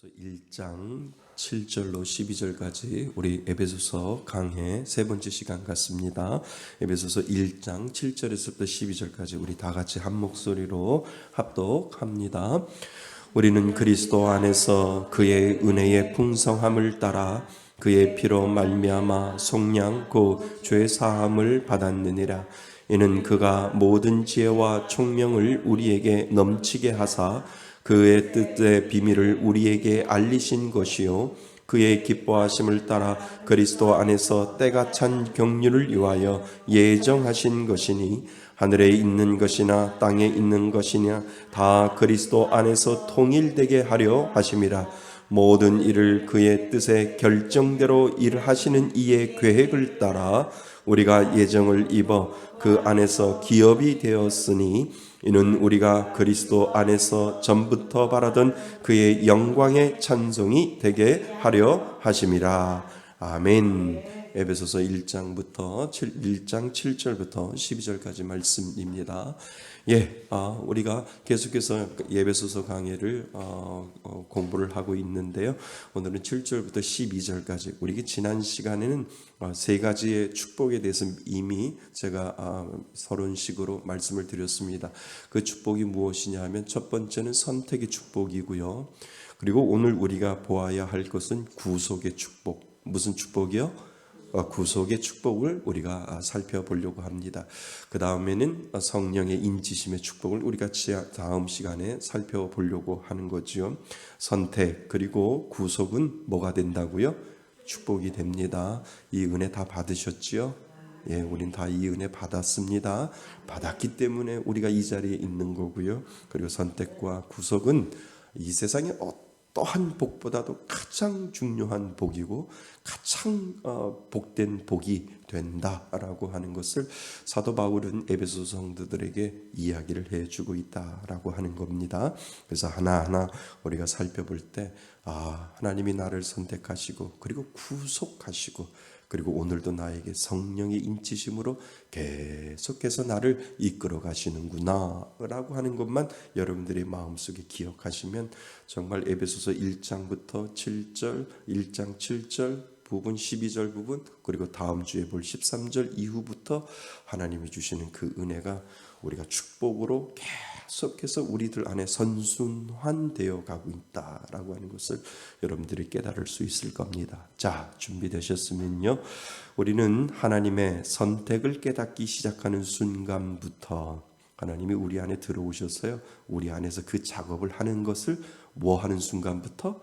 에베소서 1장 7절로 12절까지 우리 에베소서 강해 세 번째 시간 같습니다. 에베소서 1장 7절에서부터 12절까지 우리 다 같이 한 목소리로 합독합니다. 우리는 그리스도 안에서 그의 은혜의 풍성함을 따라 그의 피로 말미암아 속량 곧 죄 사함을 받았느니라. 이는 그가 모든 지혜와 총명을 우리에게 넘치게 하사 그의 뜻의 비밀을 우리에게 알리신 것이요 그의 기뻐하심을 따라 그리스도 안에서 때가 찬 경륜을 위하여 예정하신 것이니 하늘에 있는 것이나 땅에 있는 것이냐 다 그리스도 안에서 통일되게 하려 하심이라. 모든 일을 그의 뜻의 결정대로 일하시는 이의 계획을 따라 우리가 예정을 입어 그 안에서 기업이 되었으니 이는 우리가 그리스도 안에서 전부터 바라던 그의 영광의 찬송이 되게 하려 하심이라. 아멘. 에베소서 1장 7절부터 12절까지 말씀입니다. 우리가 계속해서 에베소서 강해를 공부를 하고 있는데요. 오늘은 7절부터 12절까지 우리 지난 시간에는 세 가지의 축복에 대해서 이미 제가 서론식으로 말씀을 드렸습니다. 그 축복이 무엇이냐 하면 첫 번째는 선택의 축복이고요. 그리고 오늘 우리가 보아야 할 것은 구속의 축복. 무슨 축복이요? 구속의 축복을 우리가 살펴보려고 합니다. 그 다음에는 성령의 인치심의 축복을 우리가 다음 시간에 살펴보려고 하는 거죠. 선택 그리고 구속은 뭐가 된다고요? 축복이 됩니다. 이 은혜 다 받으셨지요? 우린 다 이 은혜 받았습니다. 받았기 때문에 우리가 이 자리에 있는 거고요. 그리고 선택과 구속은 이 세상에 어떠한 복보다도 가장 중요한 복이고 가장 복된 복이 된다라고 하는 것을 사도 바울은 에베소 성도들에게 이야기를 해주고 있다라고 하는 겁니다. 그래서 하나하나 우리가 살펴볼 때 하나님이 나를 선택하시고 그리고 구속하시고 그리고 오늘도 나에게 성령의 인치심으로 계속해서 나를 이끌어 가시는구나 라고 하는 것만 여러분들의 마음속에 기억하시면 정말 에베소서 1장부터 7절, 1장 7절 부분, 12절 부분 그리고 다음 주에 볼 13절 이후부터 하나님이 주시는 그 은혜가 우리가 축복으로 계속해서 우리들 안에 선순환되어 가고 있다라고 하는 것을 여러분들이 깨달을 수 있을 겁니다. 자, 준비되셨으면요. 우리는 하나님의 선택을 깨닫기 시작하는 순간부터 하나님이 우리 안에 들어오셔서요. 우리 안에서 그 작업을 하는 것을 뭐 하는 순간부터?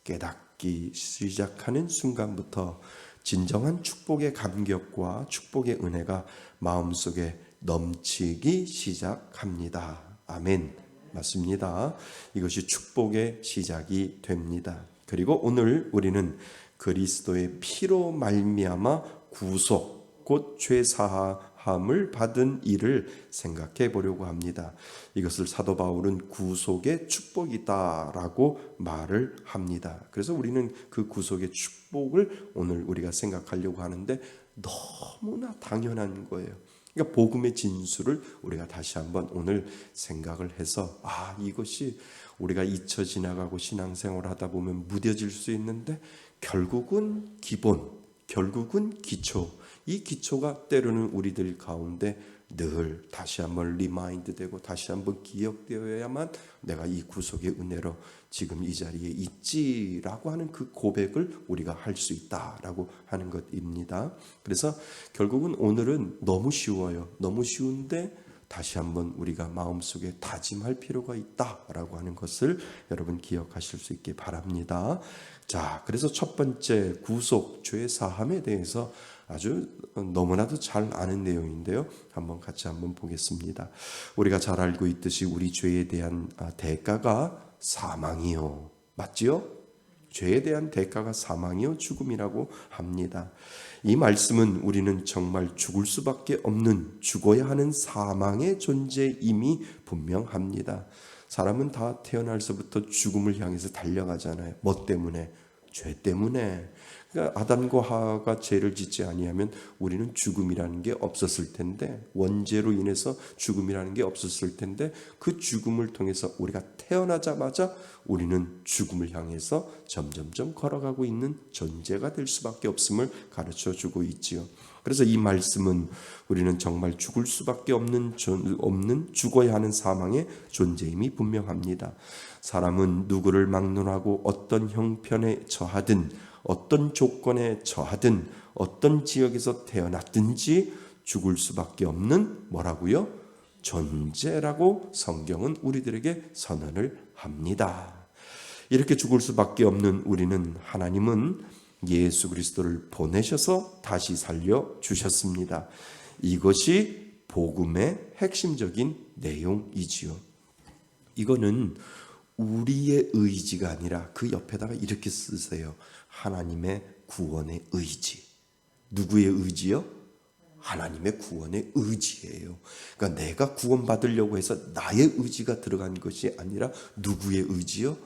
깨닫기 시작하는 순간부터 진정한 축복의 감격과 축복의 은혜가 마음속에 넘치기 시작합니다. 아멘. 맞습니다. 이것이 축복의 시작이 됩니다. 그리고 오늘 우리는 그리스도의 피로 말미암아 구속, 곧 죄사함을 받은 일을 생각해 보려고 합니다. 이것을 사도 바울은 구속의 축복이다라고 말을 합니다. 그래서 우리는 그 구속의 축복을 오늘 우리가 생각하려고 하는데 너무나 당연한 거예요. 그러니까 복음의 진수를 우리가 다시 한번 오늘 생각을 해서 이것이 우리가 잊혀 지나가고 신앙생활을 하다 보면 무뎌질 수 있는데 결국은 기본, 결국은 기초, 이 기초가 때로는 우리들 가운데 늘 다시 한번 리마인드 되고 다시 한번 기억되어야만 내가 이 구속의 은혜로 지금 이 자리에 있지라고 하는 그 고백을 우리가 할 수 있다라고 하는 것입니다. 그래서 결국은 오늘은 너무 쉬워요. 너무 쉬운데 다시 한번 우리가 마음속에 다짐할 필요가 있다라고 하는 것을 여러분 기억하실 수 있게 바랍니다. 자, 그래서 첫 번째 구속, 죄 사함에 대해서 아주 너무나도 잘 아는 내용인데요. 같이 한번 보겠습니다. 우리가 잘 알고 있듯이 우리 죄에 대한 대가가 사망이요. 맞지요? 죄에 대한 대가가 사망이요 죽음이라고 합니다. 이 말씀은 우리는 정말 죽을 수밖에 없는 죽어야 하는 사망의 존재임이 분명합니다. 사람은 다 태어날서부터 죽음을 향해서 달려가잖아요. 뭐 때문에? 죄 때문에. 그러니까 아담과 하와가 죄를 짓지 아니하면 우리는 죽음이라는 게 없었을 텐데, 원죄로 인해서 죽음이라는 게 없었을 텐데 그 죽음을 통해서 우리가 태어나자마자 우리는 죽음을 향해서 점점점 걸어가고 있는 존재가 될 수밖에 없음을 가르쳐주고 있지요. 그래서 이 말씀은 우리는 정말 죽을 수밖에 없는 죽어야 하는 사망의 존재임이 분명합니다. 사람은 누구를 막론하고 어떤 형편에 처하든 어떤 조건에 처하든 어떤 지역에서 태어났든지 죽을 수밖에 없는 뭐라고요? 존재라고 성경은 우리들에게 선언을 합니다. 이렇게 죽을 수밖에 없는 우리는 하나님은 예수 그리스도를 보내셔서 다시 살려 주셨습니다. 이것이 복음의 핵심적인 내용이지요. 이거는 우리의 의지가 아니라 그 옆에다가 이렇게 쓰세요. 하나님의 구원의 의지. 누구의 의지요? 하나님의 구원의 의지예요. 그러니까 내가 구원받으려고 해서 나의 의지가 들어간 것이 아니라 누구의 의지요?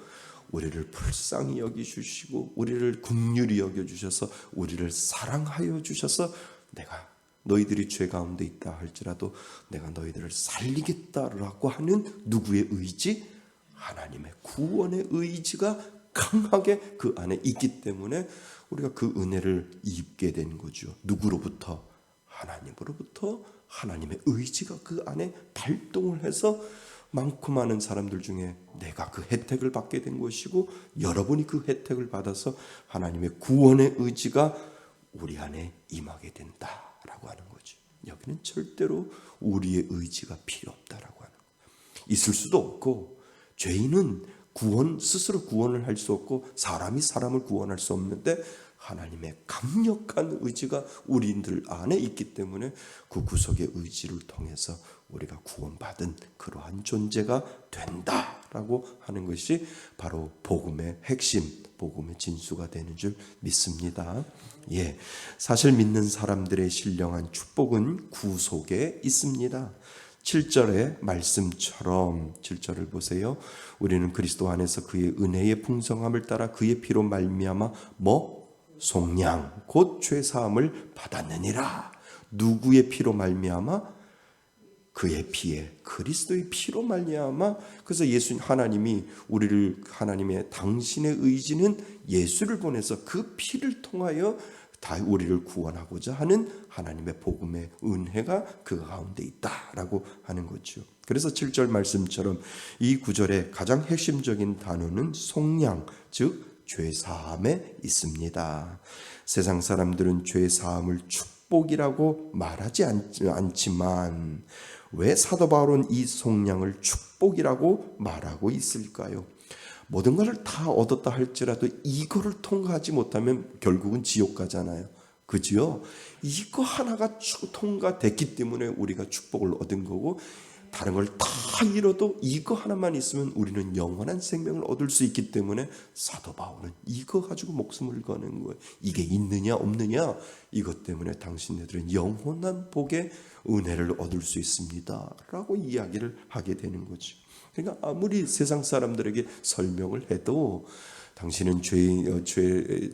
우리를 불쌍히 여기주시고 우리를 긍휼히 여겨주셔서 우리를 사랑하여 주셔서 내가 너희들이 죄 가운데 있다 할지라도 내가 너희들을 살리겠다라고 하는 누구의 의지? 하나님의 구원의 의지가 강하게 그 안에 있기 때문에 우리가 그 은혜를 입게 된 거죠. 누구로부터? 하나님으로부터 하나님의 의지가 그 안에 발동을 해서 많고 많은 사람들 중에 내가 그 혜택을 받게 된 것이고 여러분이 그 혜택을 받아서 하나님의 구원의 의지가 우리 안에 임하게 된다라고 하는 거죠. 여기는 절대로 우리의 의지가 필요 없다라고 하는 거예요. 있을 수도 없고 죄인은 스스로 구원을 할 수 없고 사람이 사람을 구원할 수 없는데 하나님의 강력한 의지가 우리들 안에 있기 때문에 그 구속의 의지를 통해서 우리가 구원받은 그러한 존재가 된다라고 하는 것이 바로 복음의 핵심, 복음의 진수가 되는 줄 믿습니다. 사실 믿는 사람들의 신령한 축복은 구속에 있습니다. 7절의 말씀처럼 7절을 보세요. 우리는 그리스도 안에서 그의 은혜의 풍성함을 따라 그의 피로 말미암아 속량 곧 죄사함을 받았느니라. 누구의 피로 말미암아? 그의 피에 그리스도의 피로 말미암아. 그래서 하나님이 우리를 하나님의 당신의 의지는 예수를 보내서 그 피를 통하여 다 우리를 구원하고자 하는 하나님의 복음의 은혜가 그 가운데 있다라고 하는 거죠. 그래서 7절 말씀처럼 이 구절의 가장 핵심적인 단어는 속량, 즉 죄사함에 있습니다. 세상 사람들은 죄사함을 축복이라고 말하지 않지만 왜 사도 바울은 이 속량을 축복이라고 말하고 있을까요? 모든 것을 다 얻었다 할지라도 이거를 통과하지 못하면 결국은 지옥 가잖아요. 그죠? 이거 하나가 통과됐기 때문에 우리가 축복을 얻은 거고 다른 걸 다 잃어도 이거 하나만 있으면 우리는 영원한 생명을 얻을 수 있기 때문에 사도 바울은 이거 가지고 목숨을 거는 거예요. 이게 있느냐 없느냐 이것 때문에 당신네들은 영원한 복의 은혜를 얻을 수 있습니다 라고 이야기를 하게 되는 거죠. 그러니까 아무리 세상 사람들에게 설명을 해도 당신은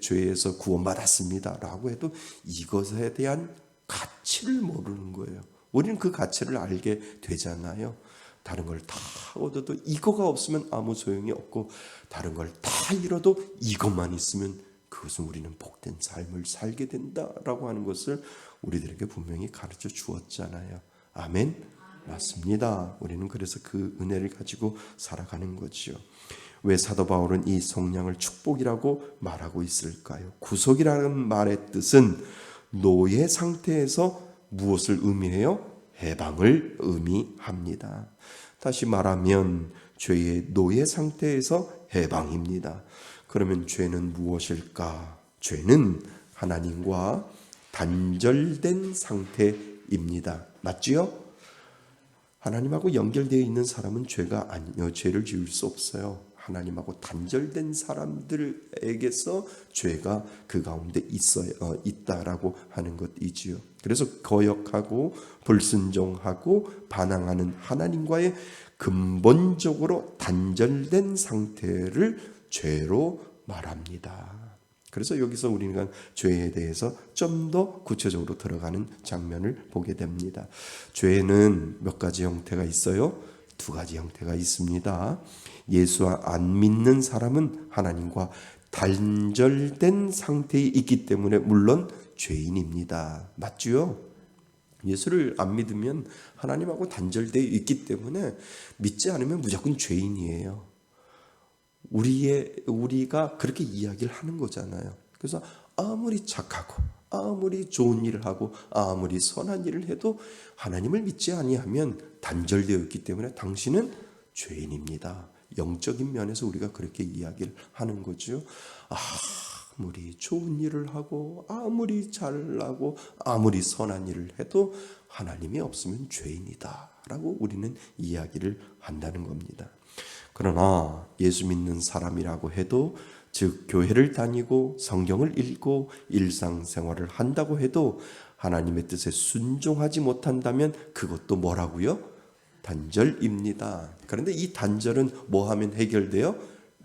죄에서 구원받았습니다 라고 해도 이것에 대한 가치를 모르는 거예요. 우리는 그 가치를 알게 되잖아요. 다른 걸 다 얻어도 이거가 없으면 아무 소용이 없고 다른 걸 다 잃어도 이것만 있으면 그것은 우리는 복된 삶을 살게 된다라고 하는 것을 우리들에게 분명히 가르쳐 주었잖아요. 아멘? 맞습니다. 우리는 그래서 그 은혜를 가지고 살아가는 거지요. 왜 사도 바울은 이 속량을 축복이라고 말하고 있을까요? 구속이라는 말의 뜻은 노예 상태에서 무엇을 의미해요? 해방을 의미합니다. 다시 말하면 죄의 노예 상태에서 해방입니다. 그러면 죄는 무엇일까? 죄는 하나님과 단절된 상태입니다. 맞지요? 하나님하고 연결되어 있는 사람은 죄를 지을 수 없어요. 하나님하고 단절된 사람들에게서 죄가 그 가운데 있다라고 하는 것이지요. 그래서 거역하고 불순종하고 반항하는 하나님과의 근본적으로 단절된 상태를 죄로 말합니다. 그래서 여기서 우리는 죄에 대해서 좀 더 구체적으로 들어가는 장면을 보게 됩니다. 죄에는 몇 가지 형태가 있어요. 두 가지 형태가 있습니다. 예수 안 믿는 사람은 하나님과 단절된 상태에 있기 때문에 물론 죄인입니다. 맞죠? 예수를 안 믿으면 하나님하고 단절되어 있기 때문에 믿지 않으면 무조건 죄인이에요. 우리가 그렇게 이야기를 하는 거잖아요. 그래서 아무리 착하고 아무리 좋은 일을 하고 아무리 선한 일을 해도 하나님을 믿지 아니하면 단절되어 있기 때문에 당신은 죄인입니다. 영적인 면에서 우리가 그렇게 이야기를 하는 거죠. 아무리 좋은 일을 하고 아무리 잘하고 아무리 선한 일을 해도 하나님이 없으면 죄인이다 라고 우리는 이야기를 한다는 겁니다. 그러나 예수 믿는 사람이라고 해도, 즉 교회를 다니고 성경을 읽고 일상생활을 한다고 해도 하나님의 뜻에 순종하지 못한다면 그것도 뭐라고요? 단절입니다. 그런데 이 단절은 뭐 하면 해결돼요?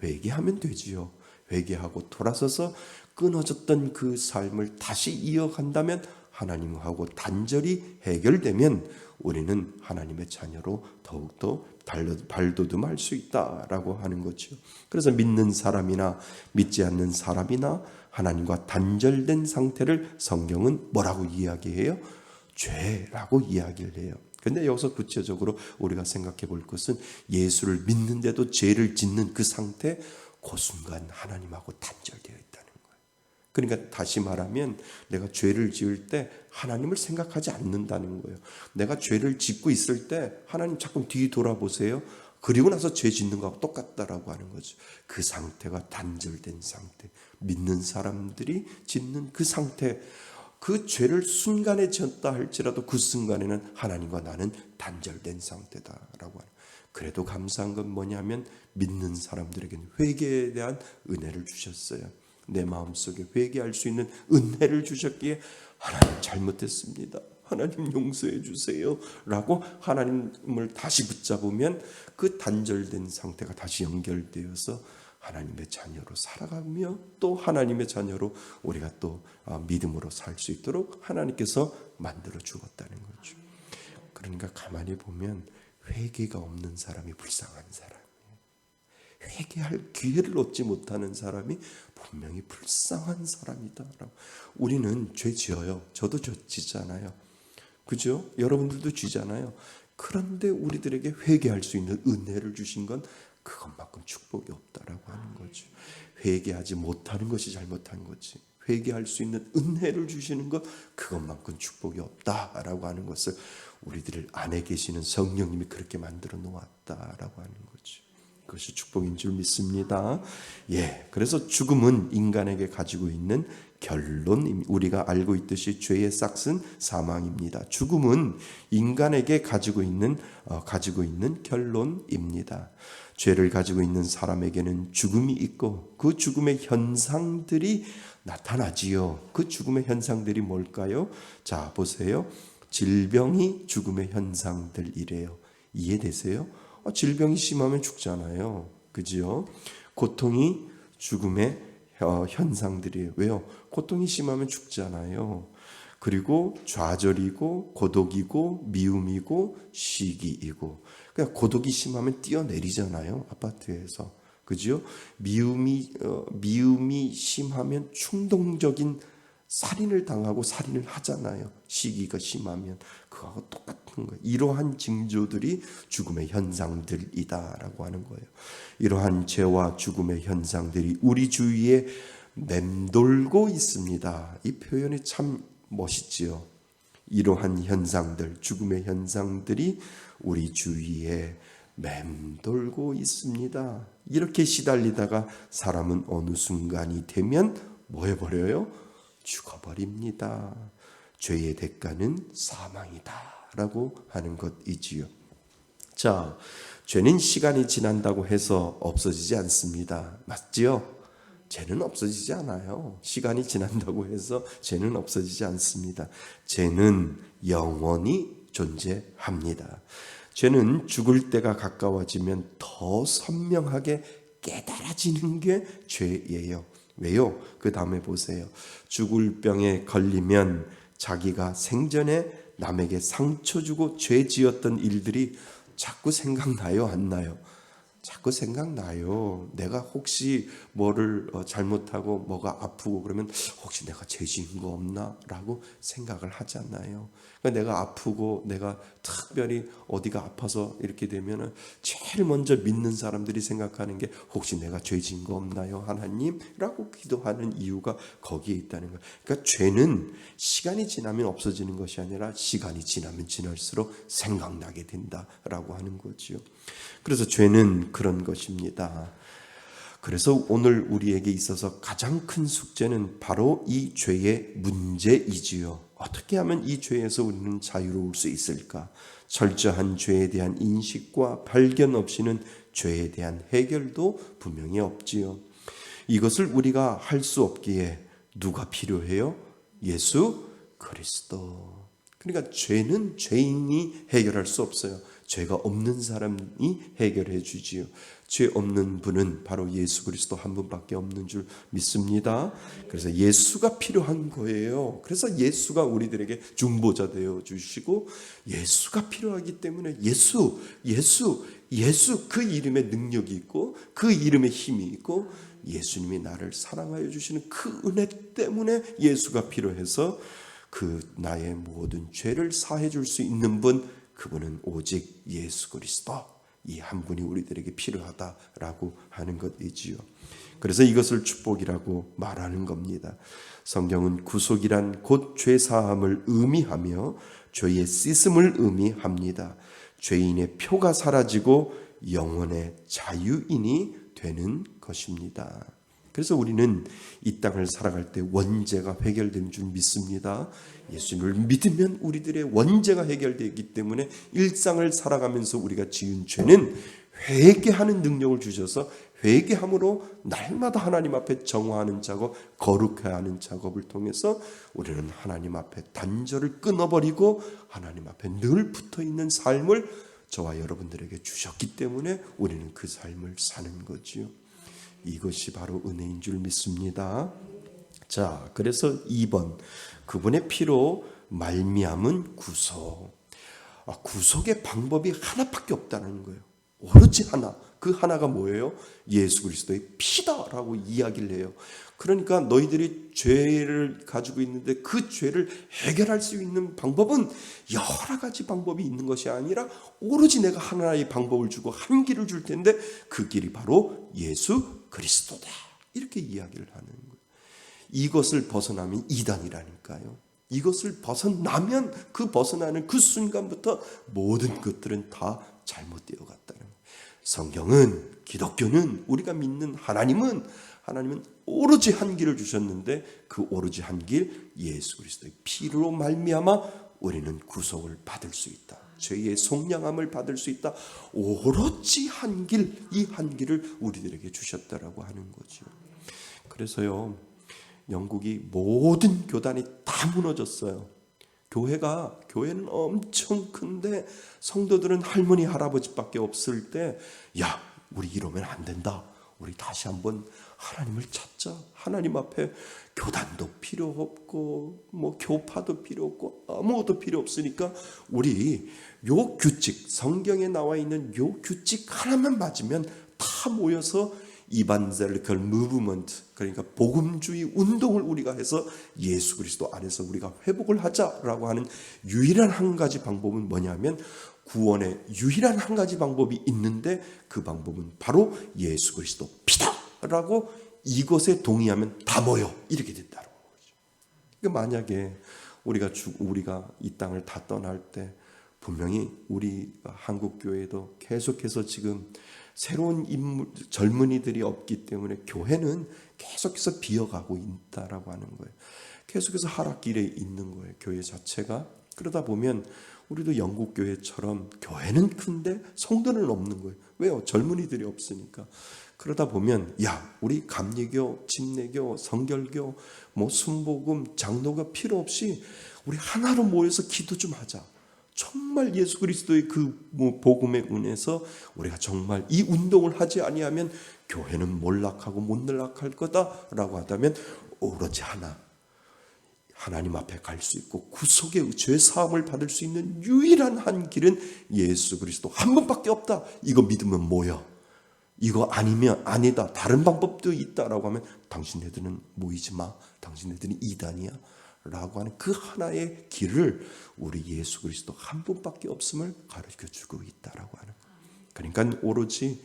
회개하면 되지요. 회개하고 돌아서서 끊어졌던 그 삶을 다시 이어간다면 하나님하고 단절이 해결되면 우리는 하나님의 자녀로 더욱더 발돋움할 수 있다라고 하는 거죠. 그래서 믿는 사람이나 믿지 않는 사람이나 하나님과 단절된 상태를 성경은 뭐라고 이야기해요? 죄라고 이야기를 해요. 그런데 여기서 구체적으로 우리가 생각해 볼 것은 예수를 믿는데도 죄를 짓는 그 상태, 그 순간 하나님하고 단절되어 있다는 거예요. 그러니까 다시 말하면 내가 죄를 지을 때 하나님을 생각하지 않는다는 거예요. 내가 죄를 짓고 있을 때 하나님 자꾸 뒤 돌아보세요. 그리고 나서 죄 짓는 거하고 똑같다라고 하는 거죠. 그 상태가 단절된 상태, 믿는 사람들이 짓는 그 상태, 그 죄를 순간에 지었다 할지라도 그 순간에는 하나님과 나는 단절된 상태다라고 하는. 그래도 감사한 건 뭐냐면 믿는 사람들에게는 회개에 대한 은혜를 주셨어요. 내 마음속에 회개할 수 있는 은혜를 주셨기에 하나님 잘못했습니다, 하나님 용서해 주세요 라고 하나님을 다시 붙잡으면 그 단절된 상태가 다시 연결되어서 하나님의 자녀로 살아가며 또 하나님의 자녀로 우리가 또 믿음으로 살 수 있도록 하나님께서 만들어 주었다는 거죠. 그러니까 가만히 보면 회개가 없는 사람이 불쌍한 사람이에요. 회개할 기회를 얻지 못하는 사람이 분명히 불쌍한 사람이다라고. 우리는 죄 지어요. 저도 죄 짓잖아요. 그죠? 여러분들도 지잖아요. 그런데 우리들에게 회개할 수 있는 은혜를 주신 건 그것만큼 축복이 없다라고 하는 거죠. 회개하지 못하는 것이 잘못한 거지. 회개할 수 있는 은혜를 주시는 것, 그것만큼 축복이 없다라고 하는 것을 우리들 안에 계시는 성령님이 그렇게 만들어 놓았다라고 하는 거죠. 그것이 축복인 줄 믿습니다. 그래서 죽음은 인간에게 가지고 있는 결론, 우리가 알고 있듯이 죄의 싹은 사망입니다. 죽음은 인간에게 가지고 있는 결론입니다. 죄를 가지고 있는 사람에게는 죽음이 있고 그 죽음의 현상들이 나타나지요. 그 죽음의 현상들이 뭘까요? 자, 보세요. 질병이 죽음의 현상들이래요. 이해되세요? 질병이 심하면 죽잖아요. 그죠? 고통이 죽음의 현상들이에요. 왜요? 고통이 심하면 죽잖아요. 그리고 좌절이고 고독이고 미움이고 시기이고. 그러니까 고독이 심하면 뛰어내리잖아요. 아파트에서. 그죠? 미움이 심하면 충동적인 살인을 당하고 살인을 하잖아요. 시기가 심하면 그거하고 똑같은 거예요. 이러한 징조들이 죽음의 현상들이다라고 하는 거예요. 이러한 죄와 죽음의 현상들이 우리 주위에 맴돌고 있습니다. 이 표현이 참 멋있지요. 이러한 현상들, 죽음의 현상들이 우리 주위에 맴돌고 있습니다. 이렇게 시달리다가 사람은 어느 순간이 되면 뭐 해버려요? 죽어버립니다. 죄의 대가는 사망이다 라고 하는 것이지요. 자, 죄는 시간이 지난다고 해서 없어지지 않습니다. 맞지요? 죄는 없어지지 않아요. 시간이 지난다고 해서 죄는 없어지지 않습니다. 죄는 영원히 존재합니다. 죄는 죽을 때가 가까워지면 더 선명하게 깨달아지는 게 죄예요. 왜요? 그 다음에 보세요. 죽을 병에 걸리면 자기가 생전에 남에게 상처 주고 죄 지었던 일들이 자꾸 생각나요, 안 나요? 자꾸 생각나요. 내가 혹시 뭐를 잘못하고 뭐가 아프고 그러면 혹시 내가 죄 지은 거 없나? 라고 생각을 하잖아요. 그러니까 내가 아프고 내가 특별히 어디가 아파서 이렇게 되면은 제일 먼저 믿는 사람들이 생각하는 게 혹시 내가 죄 지은 거 없나요? 하나님? 라고 기도하는 이유가 거기에 있다는 거예요. 그러니까 죄는 시간이 지나면 없어지는 것이 아니라 시간이 지나면 지날수록 생각나게 된다라고 하는 거죠. 그래서 죄는 그런 것입니다. 그래서 오늘 우리에게 있어서 가장 큰 숙제는 바로 이 죄의 문제이지요. 어떻게 하면 이 죄에서 우리는 자유로울 수 있을까? 철저한 죄에 대한 인식과 발견 없이는 죄에 대한 해결도 분명히 없지요. 이것을 우리가 할 수 없기에 누가 필요해요? 예수 그리스도. 그러니까 죄는 죄인이 해결할 수 없어요. 죄가 없는 사람이 해결해 주지요. 죄 없는 분은 바로 예수 그리스도 한 분밖에 없는 줄 믿습니다. 그래서 예수가 필요한 거예요. 그래서 예수가 우리들에게 중보자 되어 주시고, 예수가 필요하기 때문에 예수 그 이름에 능력이 있고 그 이름에 힘이 있고 예수님이 나를 사랑하여 주시는 그 은혜 때문에 예수가 필요해서 그 나의 모든 죄를 사해 줄 수 있는 분, 그분은 오직 예수 그리스도, 이 한 분이 우리들에게 필요하다라고 하는 것이지요. 그래서 이것을 축복이라고 말하는 겁니다. 성경은 구속이란 곧 죄사함을 의미하며 죄의 씻음을 의미합니다. 죄인의 표가 사라지고 영혼의 자유인이 되는 것입니다. 그래서 우리는 이 땅을 살아갈 때 원죄가 해결된 줄 믿습니다. 예수님을 믿으면 우리들의 원죄가 해결되기 때문에 일상을 살아가면서 우리가 지은 죄는 회개하는 능력을 주셔서 회개함으로 날마다 하나님 앞에 정화하는 작업, 거룩해야 하는 작업을 통해서 우리는 하나님 앞에 단절을 끊어버리고 하나님 앞에 늘 붙어있는 삶을 저와 여러분들에게 주셨기 때문에 우리는 그 삶을 사는 거지요. 이것이 바로 은혜인 줄 믿습니다. 자, 그래서 2번, 그분의 피로 말미암은 구속. 구속의 방법이 하나밖에 없다는 거예요. 오로지 하나. 그 하나가 뭐예요? 예수 그리스도의 피다라고 이야기를 해요. 그러니까 너희들이 죄를 가지고 있는데 그 죄를 해결할 수 있는 방법은 여러 가지 방법이 있는 것이 아니라 오로지 내가 하나의 방법을 주고 한 길을 줄 텐데 그 길이 바로 예수 그리스도다. 이렇게 이야기를 하는 거예요. 이것을 벗어나면 이단이라니까요. 이것을 벗어나면 그 벗어나는 그 순간부터 모든 것들은 다 잘못되어 갔다는 거예요. 성경은, 기독교는, 우리가 믿는 하나님은 오로지 한 길을 주셨는데 그 오로지 한 길, 예수 그리스도의 피로 말미암아 우리는 구속을 받을 수 있다. 죄의 속량함을 받을 수 있다. 오로지 한 길, 이 한 길을 우리들에게 주셨다라고 하는 거죠. 그래서요, 영국이 모든 교단이 다 무너졌어요. 교회는 엄청 큰데 성도들은 할머니 할아버지밖에 없을 때, 야, 우리 이러면 안 된다. 우리 다시 한번 하나님을 찾자. 하나님 앞에 교단도 필요 없고 뭐 교파도 필요 없고 아무것도 필요 없으니까 우리 요 규칙, 성경에 나와 있는 요 규칙 하나만 맞으면 다 모여서 이반젤리컬 무브먼트, 그러니까 복음주의 운동을 우리가 해서 예수 그리스도 안에서 우리가 회복을 하자라고 하는 유일한 한 가지 방법은 뭐냐면, 구원의 유일한 한 가지 방법이 있는데 그 방법은 바로 예수 그리스도 피다라고 이것에 동의하면 다 모여 이렇게 된다는 거죠. 그러니까 만약에 우리가 이 땅을 다 떠날 때 분명히 우리 한국 교회도 계속해서 지금 새로운 젊은이들이 없기 때문에 교회는 계속해서 비어가고 있다라고 하는 거예요. 계속해서 하락길에 있는 거예요, 교회 자체가. 그러다 보면 우리도 영국 교회처럼 교회는 큰데 성도는 없는 거예요. 왜요? 젊은이들이 없으니까. 그러다 보면 우리 감리교, 침례교, 성결교, 순복음, 장로가 필요 없이 우리 하나로 모여서 기도 좀 하자. 정말 예수 그리스도의 그 복음의 은혜에서 우리가 정말 이 운동을 하지 아니하면 교회는 몰락하고 못 늘락할 거다라고 하다면 오로지 하나님 앞에 갈 수 있고 구속의 죄 사함을 받을 수 있는 유일한 한 길은 예수 그리스도 한 분밖에 없다. 이거 믿으면 뭐야? 이거 아니면 아니다. 다른 방법도 있다라고 하면 당신네들은 모이지 마. 당신네들은 이단이야. 라고 하는 그 하나의 길을 우리 예수 그리스도 한 분밖에 없음을 가르쳐주고 있다라고 하는 거예요. 그러니까 오로지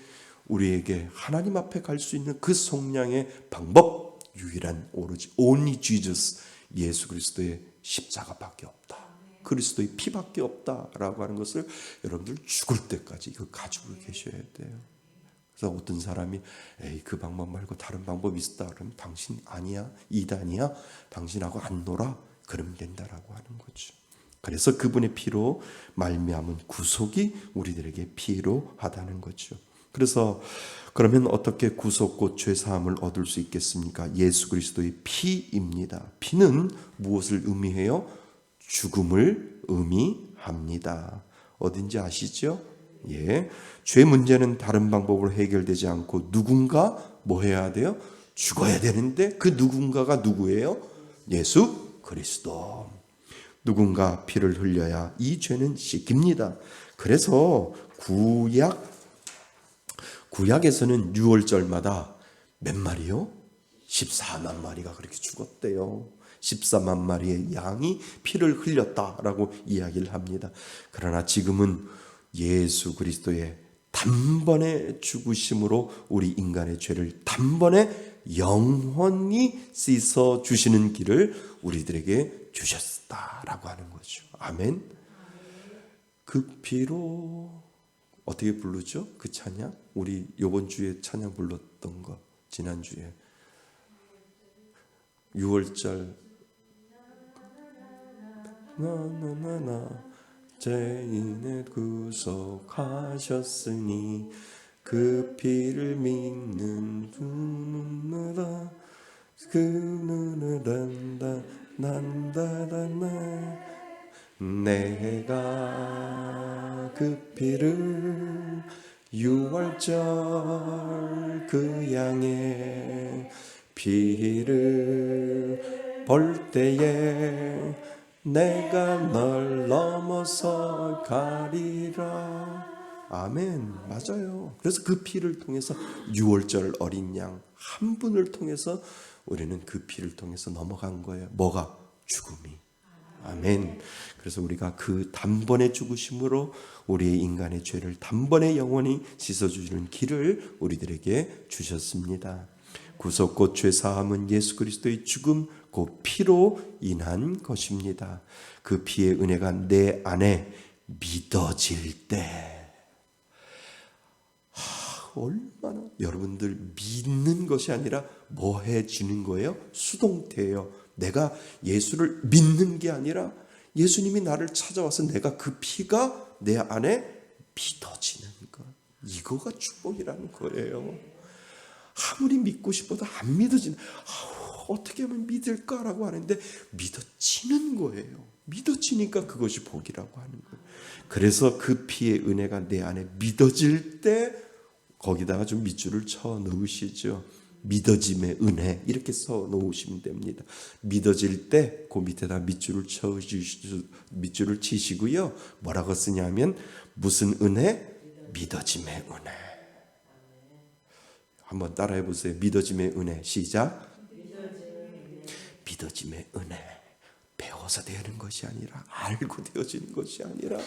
우리에게 하나님 앞에 갈 수 있는 그 속량의 방법, 유일한 오로지 only Jesus, 예수 그리스도의 십자가밖에 없다. 그리스도의 피밖에 없다라고 하는 것을 여러분들 죽을 때까지 이거 가지고 계셔야 돼요. 그래서 어떤 사람이 에이 그 방법 말고 다른 방법이 있다 그러면 당신 아니야, 이단이야, 당신하고 안 놀아, 그러면 된다라고 하는 거죠. 그래서 그분의 피로 말미암은 구속이 우리들에게 필요하다는 거죠. 그래서 그러면 어떻게 구속 곧 죄사함을 얻을 수 있겠습니까? 예수 그리스도의 피입니다. 피는 무엇을 의미해요? 죽음을 의미합니다. 어딘지 아시죠? 예, 죄 문제는 다른 방법으로 해결되지 않고 누군가 뭐 해야 돼요? 죽어야 되는데 그 누군가가 누구예요? 예수 그리스도. 누군가 피를 흘려야 이 죄는 씻깁니다. 그래서 구약에서는 6월절마다 몇 마리요? 14만 마리가 그렇게 죽었대요. 14만 마리의 양이 피를 흘렸다라고 이야기를 합니다. 그러나 지금은 예수 그리스도의 단번에 죽으심으로 우리 인간의 죄를 단번에 영원히 씻어 주시는 길을 우리들에게 주셨다라고 하는 거죠. 아멘. 그 피로 어떻게 부르죠? 그 찬양? 우리 이번 주에 찬양 불렀던 거, 지난주에 6월절 나나나나 죄인을 구속하셨으니 그 피를 믿는 누누누라 그 누누란다 난다라나 내가 그 피를 6월절 그 양의 피를 볼 때에 내가 널 넘어서 가리라. 아멘. 맞아요. 그래서 그 피를 통해서 6월절 어린 양 한 분을 통해서 우리는 그 피를 통해서 넘어간 거예요. 뭐가? 죽음이. 아멘. 그래서 우리가 그 단번에 죽으심으로 우리의 인간의 죄를 단번에 영원히 씻어주시는 길을 우리들에게 주셨습니다. 구속 곧 죄사함은 예수 그리스도의 죽음 그 피로 인한 것입니다. 그 피의 은혜가 내 안에 믿어질 때 얼마나 여러분들 믿는 것이 아니라 뭐 해지는 거예요? 수동태예요. 내가 예수를 믿는 게 아니라 예수님이 나를 찾아와서 내가 그 피가 내 안에 믿어지는 것. 이거가 축복이라는 거예요. 아무리 믿고 싶어도 안 믿어지는, 어떻게 하면 믿을까라고 하는데 믿어지는 거예요. 믿어지니까 그것이 복이라고 하는 거예요. 그래서 그 피의 은혜가 내 안에 믿어질 때 거기다가 좀 밑줄을 쳐 넣으시죠. 믿어짐의 은혜 이렇게 써 놓으시면 됩니다. 믿어질 때 그 밑에다 밑줄을 밑줄을 치시고요. 뭐라고 쓰냐면 무슨 은혜? 믿어짐의 은혜. 한번 따라해 보세요. 믿어짐의 은혜. 시작. 믿어짐의 은혜. 배워서 되는 것이 아니라 알고 되어지는 것이 아니라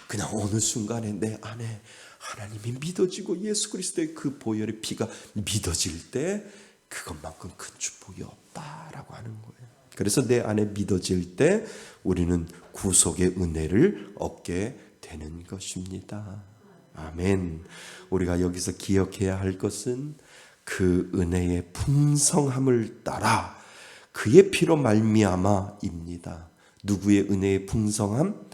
그냥 어느 순간에 내 안에 하나님이 믿어지고 예수 그리스도의 그 보혈의 피가 믿어질 때 그것만큼 큰 축복이 없다라고 하는 거예요. 그래서 내 안에 믿어질 때 우리는 구속의 은혜를 얻게 되는 것입니다. 아멘. 우리가 여기서 기억해야 할 것은 그 은혜의 풍성함을 따라 그의 피로 말미암아입니다. 누구의 은혜의 풍성함?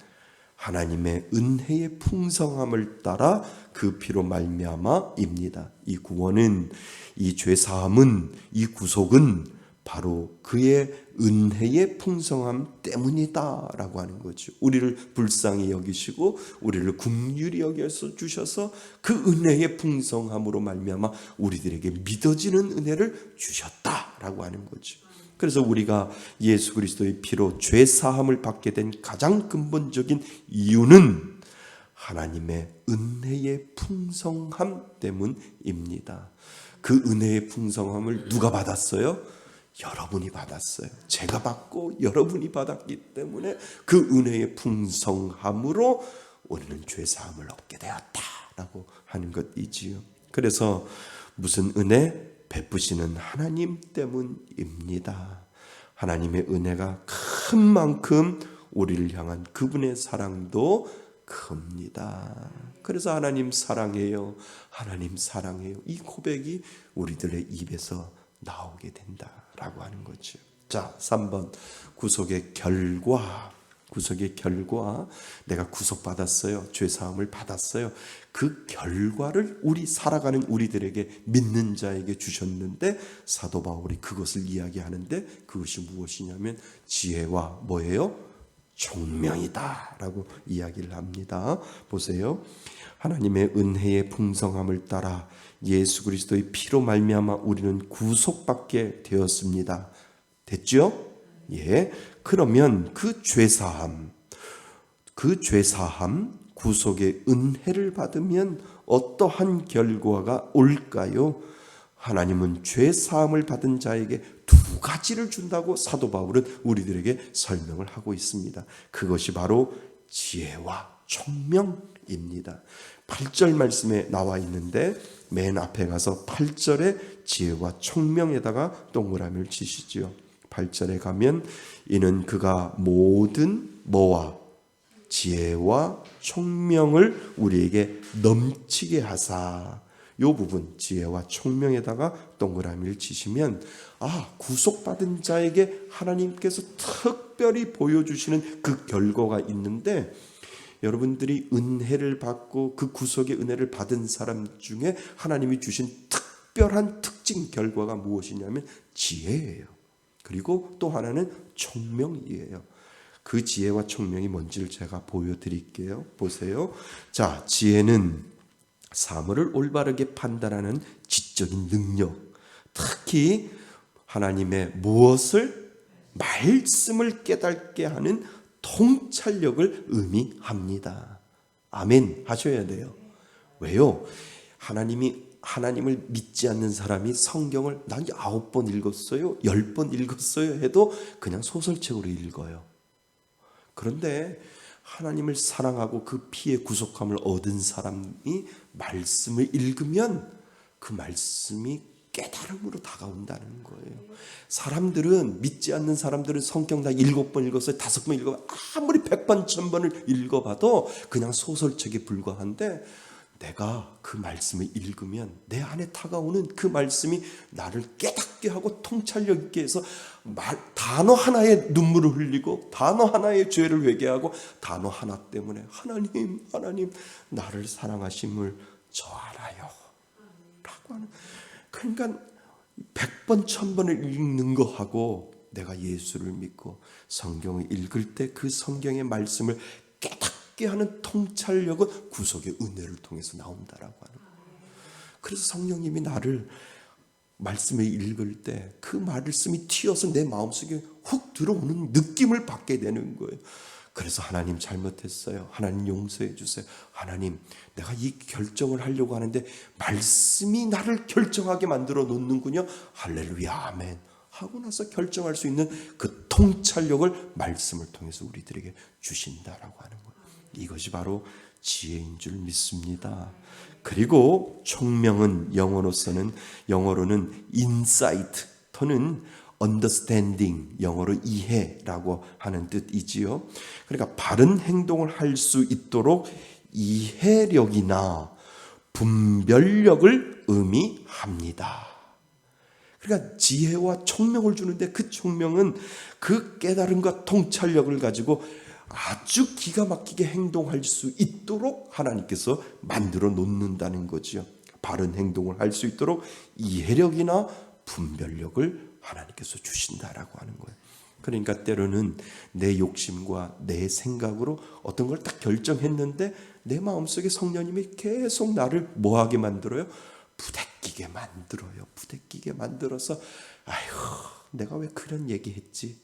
하나님의 은혜의 풍성함을 따라 그 피로 말미암아입니다. 이 구원은, 이 죄사함은, 이 구속은 바로 그의 은혜의 풍성함 때문이다라고 하는 거죠. 우리를 불쌍히 여기시고 우리를 긍휼히 여겨서 주셔서 그 은혜의 풍성함으로 말미암아 우리들에게 믿어지는 은혜를 주셨다. 된다라고 하는 거죠. 그래서 우리가 예수 그리스도의 피로 죄 사함을 받게 된 가장 근본적인 이유는 하나님의 은혜의 풍성함 때문입니다. 그 은혜의 풍성함을 누가 받았어요? 여러분이 받았어요. 제가 받고 여러분이 받았기 때문에 그 은혜의 풍성함으로 우리는 죄 사함을 얻게 되었다라고 하는 것이지요. 그래서 무슨 은혜? 베푸시는 하나님 때문입니다. 하나님의 은혜가 큰 만큼 우리를 향한 그분의 사랑도 큽니다. 그래서 하나님 사랑해요, 하나님 사랑해요, 이 고백이 우리들의 입에서 나오게 된다라고 하는 거죠. 자, 3번 구속의 결과. 구속의 결과, 내가 구속받았어요, 죄사함을 받았어요. 그 결과를 우리 살아가는 우리들에게, 믿는 자에게 주셨는데 사도 바울이 그것을 이야기하는데 그것이 무엇이냐면 지혜와 뭐예요? 총명이다 라고 이야기를 합니다. 보세요. 하나님의 은혜의 풍성함을 따라 예수 그리스도의 피로 말미암아 우리는 구속받게 되었습니다. 됐죠? 예. 그러면 그 죄사함, 구속의 은혜를 받으면 어떠한 결과가 올까요? 하나님은 죄사함을 받은 자에게 두 가지를 준다고 사도 바울은 우리들에게 설명을 하고 있습니다. 그것이 바로 지혜와 총명입니다. 8절 말씀에 나와 있는데 맨 앞에 가서 8절에 지혜와 총명에다가 동그라미를 치시지요. 8절에 가면 이는 그가 모든 뭐와 지혜와 총명을 우리에게 넘치게 하사, 요 부분 지혜와 총명에다가 동그라미를 치시면 구속받은 자에게 하나님께서 특별히 보여주시는 그 결과가 있는데, 여러분들이 은혜를 받고 그 구속의 은혜를 받은 사람 중에 하나님이 주신 특별한 특징 결과가 무엇이냐면 지혜예요. 그리고 또 하나는 총명이에요. 그 지혜와 총명이 뭔지를 제가 보여드릴게요. 보세요. 자, 지혜는 사물을 올바르게 판단하는 지적인 능력, 특히 하나님의 무엇을, 말씀을 깨닫게 하는 통찰력을 의미합니다. 아멘 하셔야 돼요. 왜요? 하나님을 믿지 않는 사람이 성경을 난 9번 읽었어요, 10번 읽었어요 해도 그냥 소설책으로 읽어요. 그런데 하나님을 사랑하고 그 피의 구속함을 얻은 사람이 말씀을 읽으면 그 말씀이 깨달음으로 다가온다는 거예요. 사람들은, 믿지 않는 사람들은 성경 다 7번 읽었어요, 5번 읽어봐요. 아무리 100번, 1000번을 읽어봐도 그냥 소설책에 불과한데, 내가 그 말씀을 읽으면 내 안에 다가오는 그 말씀이 나를 깨닫게 하고 통찰력 있게 해서 단어 하나에 눈물을 흘리고 단어 하나의 죄를 회개하고 단어 하나 때문에 하나님 나를 사랑하심을 저 알아요 라고 하는, 그러니까 100번 1000번을 읽는 거하고 내가 예수를 믿고 성경을 읽을 때 그 성경의 말씀을 깨닫게 하는 통찰력은 구속의 은혜를 통해서 나온다라고 하는 거예요. 그래서 성령님이 나를 말씀을 읽을 때 그 말씀이 튀어서 내 마음속에 훅 들어오는 느낌을 받게 되는 거예요. 그래서 하나님 잘못했어요, 하나님 용서해 주세요, 하나님 내가 이 결정을 하려고 하는데 말씀이 나를 결정하게 만들어 놓는군요, 할렐루야 아멘 하고 나서 결정할 수 있는 그 통찰력을 말씀을 통해서 우리들에게 주신다라고 하는 거예요. 이것이 바로 지혜인 줄 믿습니다. 그리고 총명은 영어로는 insight 또는 understanding, 영어로 이해라고 하는 뜻이지요. 그러니까 바른 행동을 할 수 있도록 이해력이나 분별력을 의미합니다. 그러니까 지혜와 총명을 주는데 그 총명은 그 깨달음과 통찰력을 가지고 아주 기가 막히게 행동할 수 있도록 하나님께서 만들어 놓는다는 거죠. 바른 행동을 할 수 있도록 이해력이나 분별력을 하나님께서 주신다라고 하는 거예요. 그러니까 때로는 내 욕심과 내 생각으로 어떤 걸 딱 결정했는데 내 마음속에 성령님이 계속 나를 뭐하게 만들어요? 부대끼게 만들어요. 부대끼게 만들어서 아이고, 내가 왜 그런 얘기했지?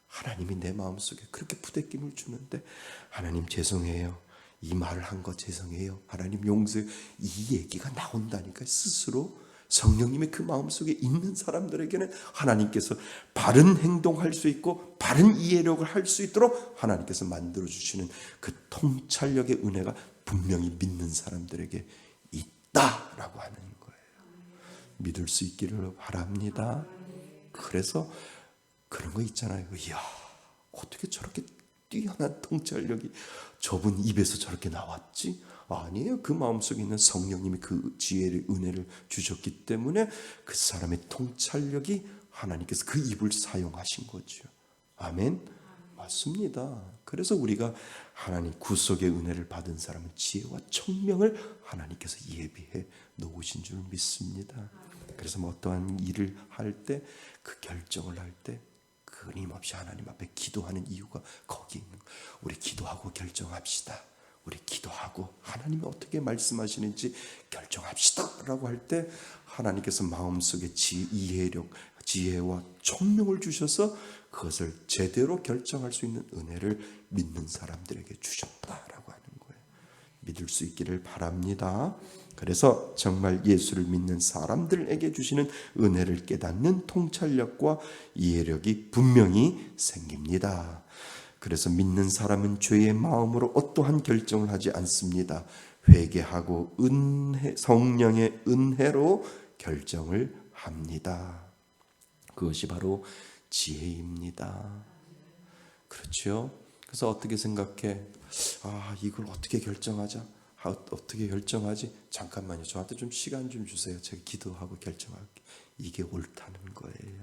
하나님이 내 마음속에 그렇게 부대낌을 주는데 하나님 죄송해요. 이 말을 한 거 죄송해요. 하나님 용서해요. 이 얘기가 나온다니까 스스로 성령님의 그 마음속에 있는 사람들에게는 하나님께서 바른 행동할 수 있고 바른 이해력을 할 수 있도록 하나님께서 만들어주시는 그 통찰력의 은혜가 분명히 믿는 사람들에게 있다라고 하는 거예요. 믿을 수 있기를 바랍니다. 그래서 그런 거 있잖아요. 이야, 어떻게 저렇게 뛰어난 통찰력이 저분 입에서 저렇게 나왔지? 아니에요. 그 마음속에 있는 성령님이 그 지혜를 은혜를 주셨기 때문에 그 사람의 통찰력이 하나님께서 그 입을 사용하신 거죠. 아멘. 맞습니다. 그래서 우리가 하나님 구속의 은혜를 받은 사람은 지혜와 총명을 하나님께서 예비해 놓으신 줄 믿습니다. 그래서 뭐 어떠한 일을 할 때 그 결정을 할 때 끊임없이 하나님 앞에 기도하는 이유가 거기 있는 거예요. 우리 기도하고 결정합시다. 우리 기도하고 하나님이 어떻게 말씀하시는지 결정합시다 라고 할 때 하나님께서 마음속에 이해력, 지혜와 총명을 주셔서 그것을 제대로 결정할 수 있는 은혜를 믿는 사람들에게 주셨다라고 하는 거예요. 믿을 수 있기를 바랍니다. 그래서 정말 예수를 믿는 사람들에게 주시는 은혜를 깨닫는 통찰력과 이해력이 분명히 생깁니다. 그래서 믿는 사람은 죄의 마음으로 어떠한 결정을 하지 않습니다. 회개하고 성령의 은혜로 결정을 합니다. 그것이 바로 지혜입니다. 그렇죠? 그래서 어떻게 생각해? 이걸 어떻게 결정하자? 어떻게 결정하지? 잠깐만요. 저한테 좀 시간 좀 주세요. 제가 기도하고 결정할게. 이게 옳다는 거예요.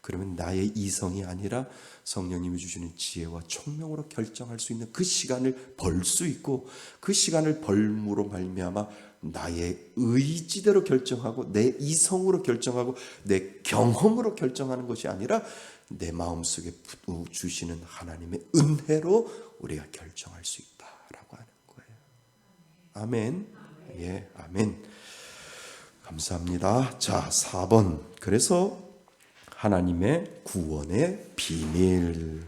그러면 나의 이성이 아니라 성령님이 주시는 지혜와 총명으로 결정할 수 있는 그 시간을 벌 수 있고 그 시간을 벌므로 말미암아 나의 의지대로 결정하고 내 이성으로 결정하고 내 경험으로 결정하는 것이 아니라 내 마음속에 주시는 하나님의 은혜로 우리가 결정할 수 있다라고 하는 거예요. 아멘. 예, 아멘. 감사합니다. 자, 4번. 그래서 하나님의 구원의 비밀.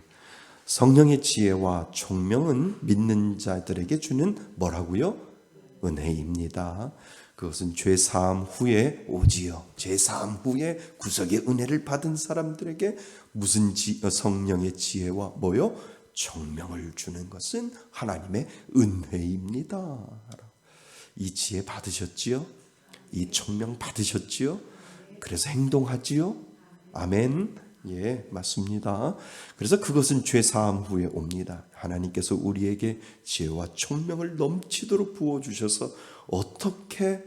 성령의 지혜와 총명은 믿는 자들에게 주는 뭐라고요? 은혜입니다. 그것은 죄사함 후에 오지요. 죄사함 후에 구속의 은혜를 받은 사람들에게 무슨 성령의 지혜와 뭐요? 총명을 주는 것은 하나님의 은혜입니다. 이 지혜 받으셨지요? 이 총명 받으셨지요? 그래서 행동하지요? 아멘. 예, 맞습니다. 그래서 그것은 죄 사함 후에 옵니다. 하나님께서 우리에게 지혜와 총명을 넘치도록 부어 주셔서 어떻게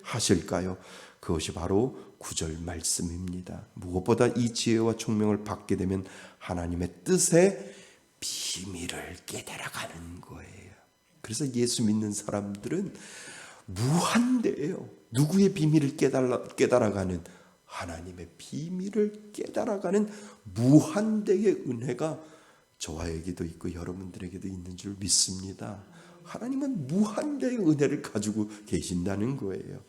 하실까요? 그것이 바로 9절 말씀입니다. 무엇보다 이 지혜와 총명을 받게 되면 하나님의 뜻의 비밀을 깨달아가는 거예요. 그래서 예수 믿는 사람들은 무한대예요. 누구의 비밀을 깨달아가는? 하나님의 비밀을 깨달아가는 무한대의 은혜가 저와에게도 있고 여러분들에게도 있는 줄 믿습니다. 하나님은 무한대의 은혜를 가지고 계신다는 거예요.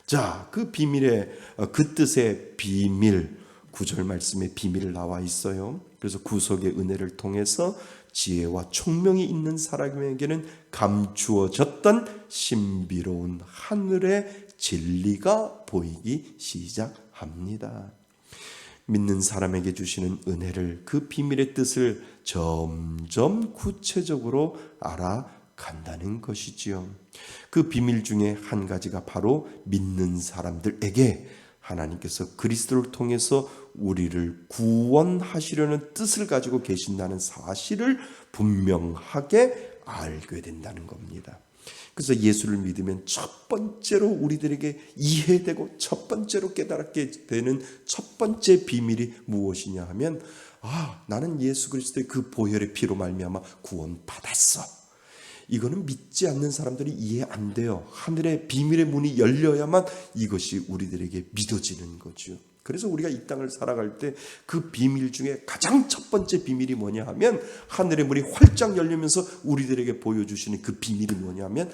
자, 그 비밀의 그 뜻의 비밀 9절 말씀에 비밀을 나와 있어요. 그래서 구속의 은혜를 통해서 지혜와 총명이 있는 사람에게는 감추어졌던 신비로운 하늘의 진리가 보이기 시작합니다. 믿는 사람에게 주시는 은혜를, 그 비밀의 뜻을 점점 구체적으로 알아간다는 것이지요. 그 비밀 중에 한 가지가 바로 믿는 사람들에게 하나님께서 그리스도를 통해서 우리를 구원하시려는 뜻을 가지고 계신다는 사실을 분명하게 알게 된다는 겁니다. 그래서 예수를 믿으면 첫 번째로 우리들에게 이해되고 첫 번째로 깨달게 되는 첫 번째 비밀이 무엇이냐 하면, 나는 예수 그리스도의 그 보혈의 피로 말미암아 구원받았어. 이거는 믿지 않는 사람들이 이해 안 돼요. 하늘의 비밀의 문이 열려야만 이것이 우리들에게 믿어지는 거죠. 그래서 우리가 이 땅을 살아갈 때 그 비밀 중에 가장 첫 번째 비밀이 뭐냐 하면, 하늘의 문이 활짝 열리면서 우리들에게 보여주시는 그 비밀이 뭐냐 하면,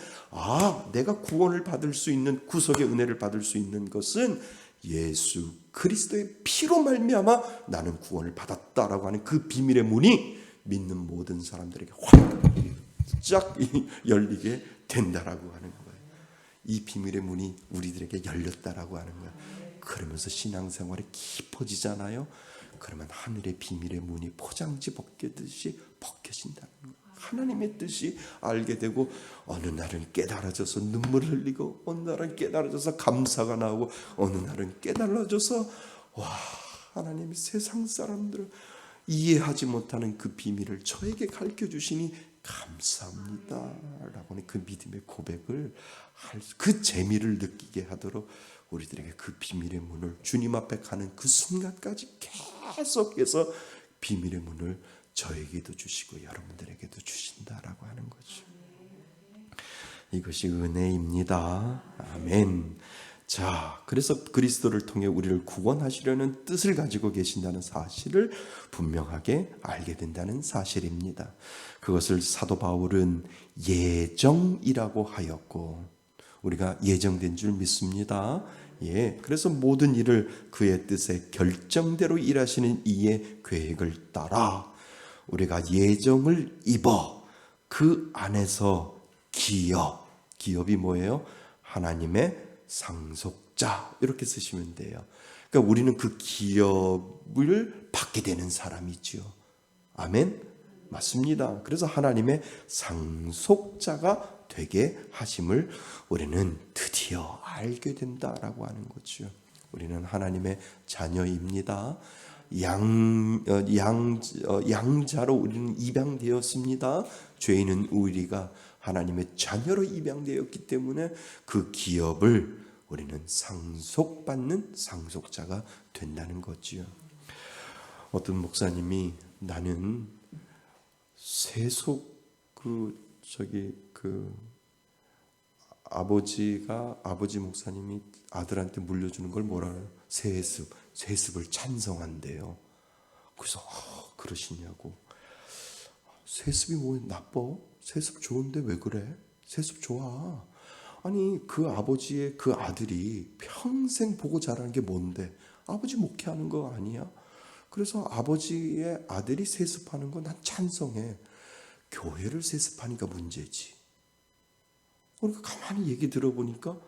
내가 구원을 받을 수 있는, 구속의 은혜를 받을 수 있는 것은 예수 그리스도의 피로 말미암아 나는 구원을 받았다라고 하는 그 비밀의 문이 믿는 모든 사람들에게 활짝 열리게 된다라고 하는 거예요. 이 비밀의 문이 우리들에게 열렸다라고 하는 거예요. 그러면서 신앙생활이 깊어지잖아요. 그러면 하늘의 비밀의 문이 포장지 벗겨듯이 벗겨진다는 거예요. 하나님의 뜻이 알게 되고 어느 날은 깨달아져서 눈물을 흘리고 어느 날은 깨달아져서 감사가 나오고 어느 날은 깨달아져서 와, 하나님이 세상 사람들을 이해하지 못하는 그 비밀을 저에게 가르쳐 주시니 감사합니다 라고 하는 그 믿음의 고백을 그 재미를 느끼게 하도록 우리들에게 그 비밀의 문을 주님 앞에 가는 그 순간까지 계속해서 비밀의 문을 저에게도 주시고 여러분들에게도 주신다라고 하는 거죠. 이것이 은혜입니다. 아멘. 자, 그래서 그리스도를 통해 우리를 구원하시려는 뜻을 가지고 계신다는 사실을 분명하게 알게 된다는 사실입니다. 그것을 사도 바울은 예정이라고 하였고 우리가 예정된 줄 믿습니다. 예, 그래서 모든 일을 그의 뜻에 결정대로 일하시는 이의 계획을 따라 우리가 예정을 입어 그 안에서 기업이 뭐예요? 하나님의 상속자 이렇게 쓰시면 돼요. 그러니까 우리는 그 기업을 받게 되는 사람이지요. 아멘? 맞습니다. 그래서 하나님의 상속자가 되게 하심을 우리는 드디어 알게 된다라고 하는 거죠. 우리는 하나님의 자녀입니다. 양자로 우리는 입양되었습니다. 죄인은 우리가 하나님의 자녀로 입양되었기 때문에 그 기업을 우리는 상속받는 상속자가 된다는 거지요. 어떤 목사님이 나는 세속 아버지 목사님이 아들한테 물려주는 걸 뭐라 해요? 세습을 찬성한대요. 그래서 그러시냐고. 세습이 뭐 나빠? 세습 좋은데 왜 그래? 세습 좋아. 아니 그 아버지의 그 아들이 평생 보고 자라는 게 뭔데? 아버지 목회하는 거 아니야? 그래서 아버지의 아들이 세습하는 거 난 찬성해. 교회를 세습하니까 문제지. 그러니까 가만히 얘기 들어보니까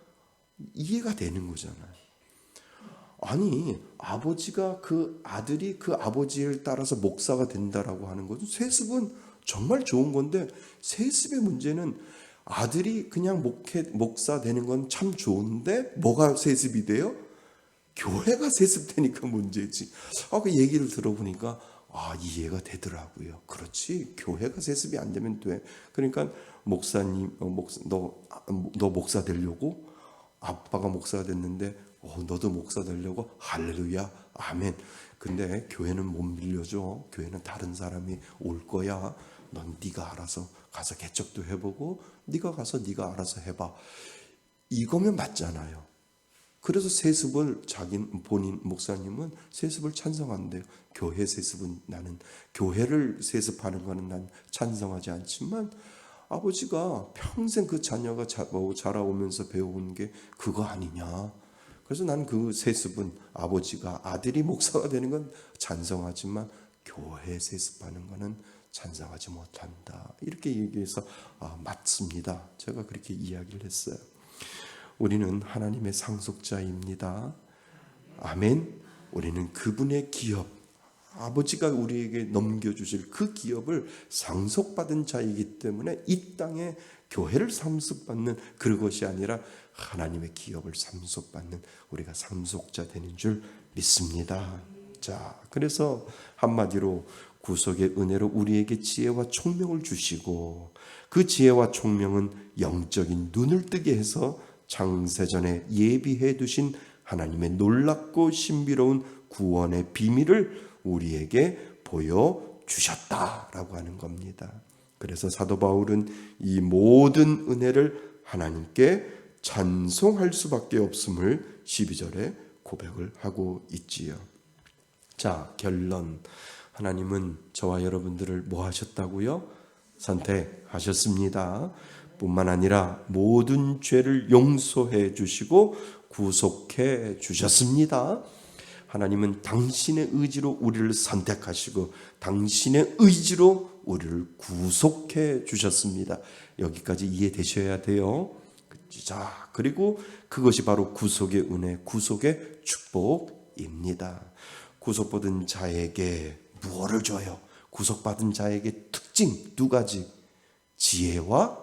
이해가 되는 거잖아요. 아니 아버지가 그 아들이 그 아버지를 따라서 목사가 된다라고 하는 것은 세습은 정말 좋은 건데 세습의 문제는 아들이 그냥 목사 되는 건 참 좋은데 뭐가 세습이 돼요? 교회가 세습되니까 문제지. 그 얘기를 들어보니까 이해가 되더라고요. 그렇지, 교회가 세습이 안 되면 돼. 그러니까 목사님, 너 목사 되려고? 아빠가 목사가 됐는데 너도 목사 되려고? 할렐루야, 아멘. 근데 교회는 못 밀려줘. 교회는 다른 사람이 올 거야. 넌 네가 알아서 가서 개척도 해보고 네가 가서 네가 알아서 해봐. 이거면 맞잖아요. 그래서 세습을 본인 목사님은 세습을 찬성한대요. 교회 세습은 나는 교회를 세습하는 거는 난 찬성하지 않지만 아버지가 평생 그 자녀가 자라오면서 배워온 게 그거 아니냐. 그래서 나는 그 세습은 아버지가 아들이 목사가 되는 건 찬성하지만 교회 세습하는 거는 찬성하지 못한다. 이렇게 얘기해서 맞습니다. 제가 그렇게 이야기를 했어요. 우리는 하나님의 상속자입니다. 아멘. 우리는 그분의 기업, 아버지가 우리에게 넘겨주실 그 기업을 상속받은 자이기 때문에 이 땅에 교회를 상속받는 그것이 아니라 하나님의 기업을 상속받는 우리가 상속자 되는 줄 믿습니다. 자, 그래서 한마디로 구속의 은혜로 우리에게 지혜와 총명을 주시고 그 지혜와 총명은 영적인 눈을 뜨게 해서 창세전에 예비해 두신 하나님의 놀랍고 신비로운 구원의 비밀을 우리에게 보여주셨다라고 하는 겁니다. 그래서 사도 바울은 이 모든 은혜를 하나님께 찬송할 수밖에 없음을 12절에 고백을 하고 있지요. 자, 결론. 하나님은 저와 여러분들을 뭐 하셨다고요? 선택하셨습니다. 뿐만 아니라 모든 죄를 용서해 주시고 구속해 주셨습니다. 하나님은 당신의 의지로 우리를 선택하시고 당신의 의지로 우리를 구속해 주셨습니다. 여기까지 이해되셔야 돼요. 자, 그리고 그것이 바로 구속의 은혜, 구속의 축복입니다. 구속받은 자에게 무엇을 줘요? 구속받은 자에게 특징 두 가지. 지혜와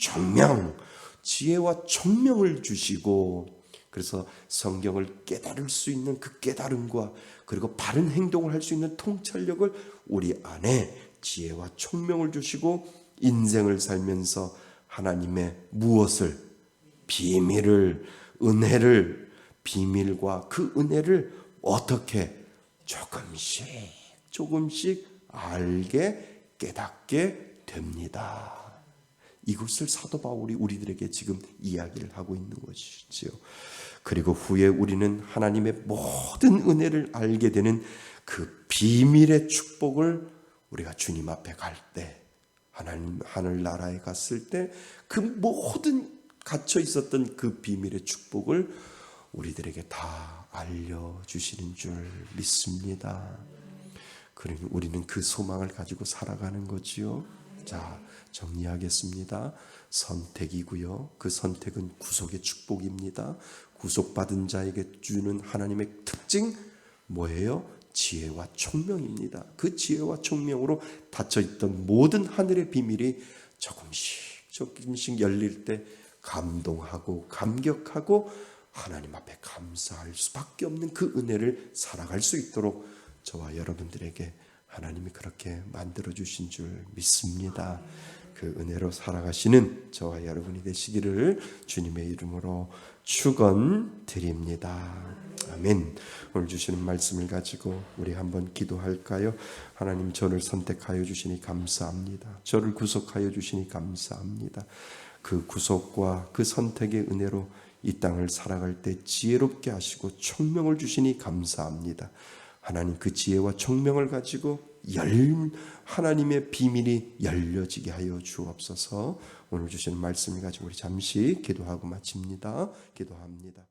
총명. 지혜와 총명을 주시고, 그래서 성경을 깨달을 수 있는 그 깨달음과 그리고 바른 행동을 할 수 있는 통찰력을 우리 안에 지혜와 총명을 주시고, 인생을 살면서 하나님의 무엇을, 비밀을, 은혜를, 비밀과 그 은혜를 어떻게 조금씩 알게 깨닫게 됩니다. 이것을 사도 바울이 우리들에게 지금 이야기를 하고 있는 것이지요. 그리고 후에 우리는 하나님의 모든 은혜를 알게 되는 그 비밀의 축복을 우리가 주님 앞에 갈 때, 하나님 하늘나라에 갔을 때 그 모든 갇혀 있었던 그 비밀의 축복을 우리들에게 다 알려주시는 줄 믿습니다. 그러니 우리는 그 소망을 가지고 살아가는 거지요. 자, 정리하겠습니다. 선택이고요. 그 선택은 구속의 축복입니다. 구속받은 자에게 주는 하나님의 특징 뭐예요? 지혜와 총명입니다. 그 지혜와 총명으로 닫혀있던 모든 하늘의 비밀이 조금씩 열릴 때 감동하고 감격하고 하나님 앞에 감사할 수밖에 없는 그 은혜를 살아갈 수 있도록 저와 여러분들에게 하나님이 그렇게 만들어주신 줄 믿습니다. 그 은혜로 살아가시는 저와 여러분이 되시기를 주님의 이름으로 축원드립니다. 아멘. 오늘 주시는 말씀을 가지고 우리 한번 기도할까요? 하나님, 저를 선택하여 주시니 감사합니다. 저를 구속하여 주시니 감사합니다. 그 구속과 그 선택의 은혜로 이 땅을 살아갈 때 지혜롭게 하시고 총명을 주시니 감사합니다. 하나님, 그 지혜와 총명을 가지고 하나님의 비밀이 열려지게 하여 주옵소서. 오늘 주시는 말씀을 가지고 우리 잠시 기도하고 마칩니다. 기도합니다.